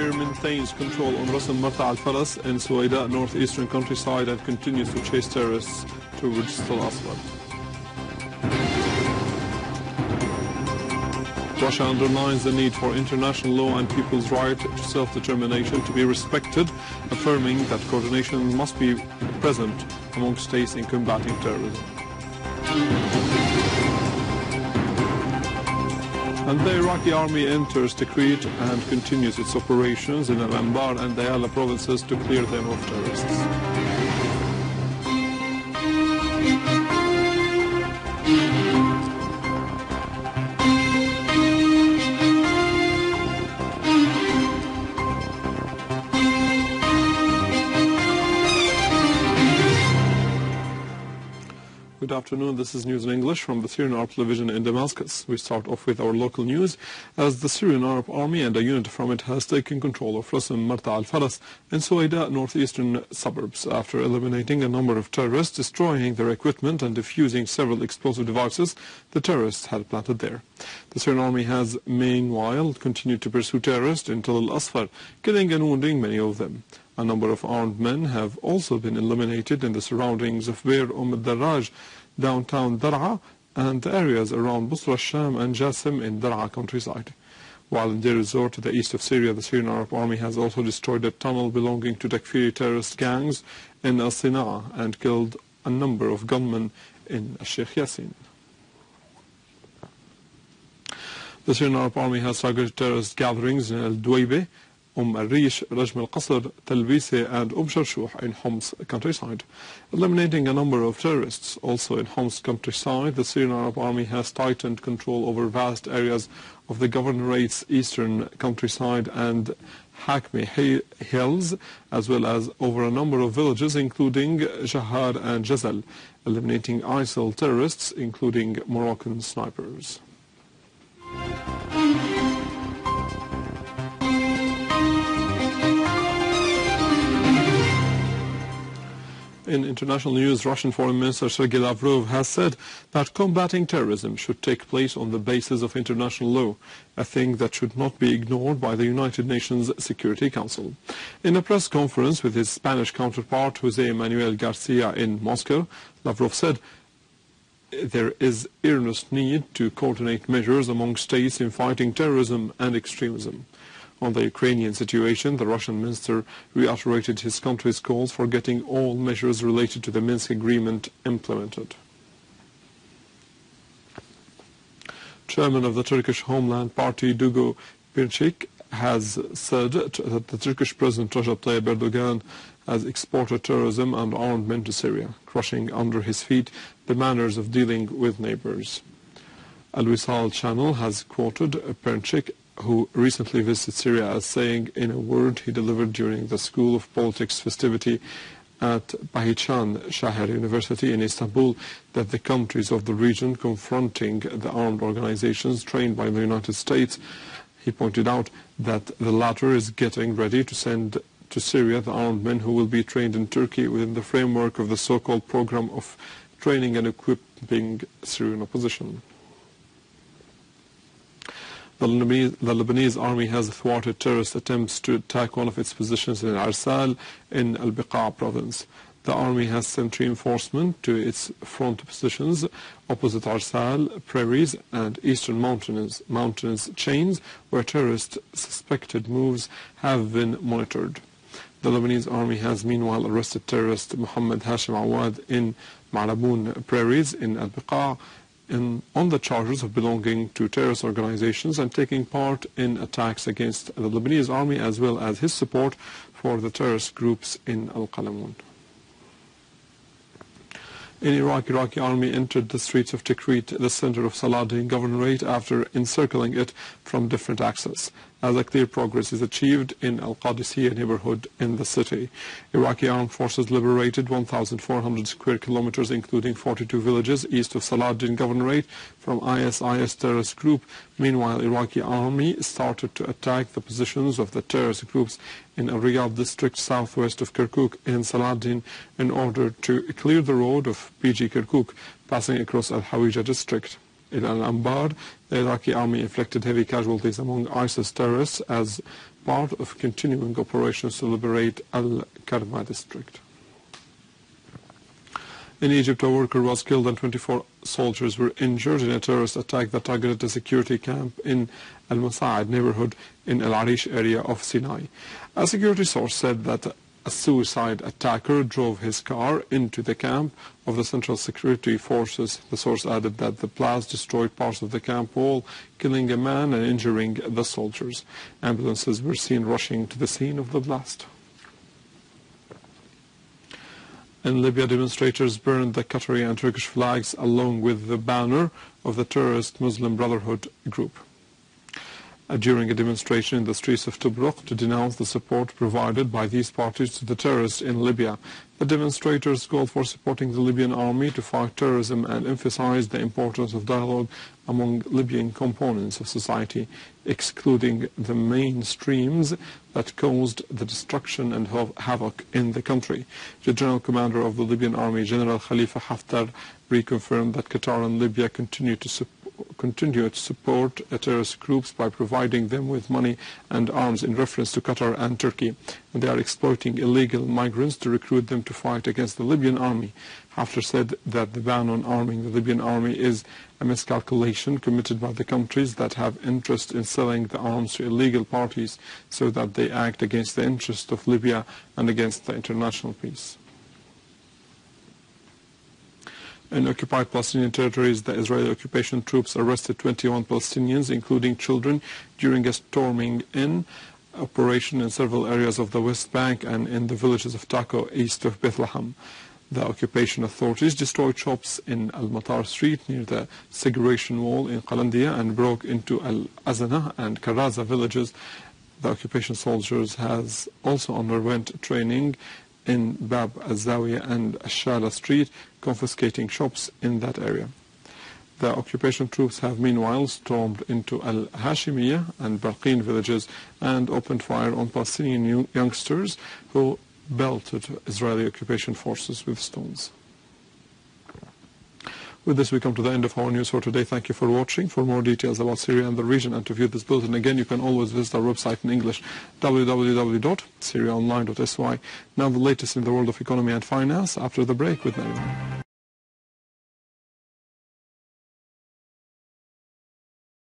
Army maintains control on Ras al-Faras in Sweida, northeastern countryside, and continues to chase terrorists towards al-Assad. Russia underlines the need for international law and people's right to self-determination to be respected, affirming that coordination must be present among states in combating terrorism. And the Iraqi army enters Tikrit and continues its operations in Al-Anbar and Diyala provinces to clear them of terrorists. Good afternoon, this is News in English from the Syrian Arab Television in Damascus. We start off with our local news as the Syrian Arab Army and a unit from it has taken control of Ras al-Faras in Sweida northeastern suburbs after eliminating a number of terrorists, destroying their equipment and defusing several explosive devices the terrorists had planted there. The Syrian Army has meanwhile continued to pursue terrorists into al-Asfar, killing and wounding many of them. A number of armed men have also been eliminated in the surroundings of Bir al-Daraj, downtown Daraa, and the areas around Busra al-Sham and Jassim in Daraa countryside. While in DeirEzzour to the east of Syria, the Syrian Arab Army has also destroyed a tunnel belonging to Takfiri terrorist gangs in Al-Sinaa and killed a number of gunmen in Sheikh Yassin. The Syrian Arab Army has targeted terrorist gatherings in Al-Duwaybe, al-Arish, Rajm al-Qasr, Talbise, and Sharshuh in Homs countryside, eliminating a number of terrorists. Also in Homs countryside, the Syrian Arab Army has tightened control over vast areas of the governorate's eastern countryside and Hakema Hills, as well as over a number of villages, including Jahhar and Jazal, eliminating ISIL terrorists, including Moroccan snipers. In international news, Russian Foreign Minister Sergei Lavrov has said that combating terrorism should take place on the basis of international law, a thing that should not be ignored by the United Nations Security Council. In a press conference with his Spanish counterpart, José Manuel Garcia, in Moscow, Lavrov said there is earnest need to coordinate measures among states in fighting terrorism and extremism. On the Ukrainian situation, the Russian minister reiterated his country's calls for getting all measures related to the Minsk agreement implemented. Chairman of the Turkish Homeland Party, Perinçek, has said that the Turkish President Recep Tayyip Erdogan has exported terrorism and armed men to Syria, crushing under his feet the manners of dealing with neighbors. Al-Wisal channel has quoted Perinçek, who recently visited Syria, as saying in a word he delivered during the School of Politics festivity at Bahichan Shahir University in Istanbul, that the countries of the region confronting the armed organizations trained by the United States. He pointed out that the latter is getting ready to send to Syria the armed men who will be trained in Turkey within the framework of the so-called program of training and equipping Syrian opposition. The Lebanese army has thwarted terrorist attempts to attack one of its positions in Arsal in Al-Biqa province. The army has sent reinforcement to its front positions opposite Arsal, prairies, and eastern mountainous chains where terrorist suspected moves have been monitored. The Lebanese army has meanwhile arrested terrorist Mohammed Hashim Awad in Ma'laboun prairies in Al-Biqa on the charges of belonging to terrorist organizations and taking part in attacks against the Lebanese army, as well as his support for the terrorist groups in Al-Qalamun. In Iraq, Iraqi army entered the streets of Tikrit, the center of Salah Eddin governorate, after encircling it from different axes, as a clear progress is achieved in Al-Qadisiyah neighborhood in the city. Iraqi armed forces liberated 1,400 square kilometers, including 42 villages east of Salah Eddin governorate, from ISIS terrorist group. Meanwhile, Iraqi army started to attack the positions of the terrorist groups in Al-Riyadh district southwest of Kirkuk in Salah Eddin in order to clear the road of PG Kirkuk passing across Al-Hawija district. in Al-Anbar, the Iraqi army inflicted heavy casualties among ISIS terrorists as part of continuing operations to liberate Al-Karma district. In Egypt, a worker was killed and 24 soldiers were injured in a terrorist attack that targeted a security camp in Al-Musa'ad neighborhood in Al-Arish area of Sinai. A security source said that a suicide attacker drove his car into the camp of the Central Security Forces. The source added that the blast destroyed parts of the camp wall, killing a man and injuring the soldiers. Ambulances were seen rushing to the scene of the blast. In Libya, demonstrators burned the Qatari and Turkish flags along with the banner of the terrorist Muslim Brotherhood group. During a demonstration in the streets of Tobruk to denounce the support provided by these parties to the terrorists in Libya, the demonstrators called for supporting the Libyan army to fight terrorism and emphasized the importance of dialogue among Libyan components of society, excluding the mainstreams that caused the destruction and havoc in the country. The General Commander of the Libyan Army, General Khalifa Haftar, reconfirmed that Qatar and Libya continue to support terrorist groups by providing them with money and arms in reference to Qatar and Turkey. And they are exploiting illegal migrants to recruit them to fight against the Libyan army. Haftar said that the ban on arming the Libyan army is a miscalculation committed by the countries that have interest in selling the arms to illegal parties so that they act against the interests of Libya and against the international peace. In occupied Palestinian territories, the Israeli occupation troops arrested 21 Palestinians, including children, during a storming-in operation in several areas of the West Bank and in the villages of Tako, east of Bethlehem. The occupation authorities destroyed shops in Al-Matar Street near the segregation wall in Qalandia and broke into Al-Azana and Karaza villages. The occupation soldiers has also underwent training in Bab al-Zawiya and Ashala Street, confiscating shops in that area. The occupation troops have meanwhile stormed into Al-Hashimiyya and Barqin villages and opened fire on Palestinian youngsters who belted Israeli occupation forces with stones. With this, we come to the end of our news for today. Thank you for watching. For more details about Syria and the region and to view this bulletin again, you can always visit our website in English, www.syriaonline.sy. Now the latest in the world of economy and finance after the break with Nariman.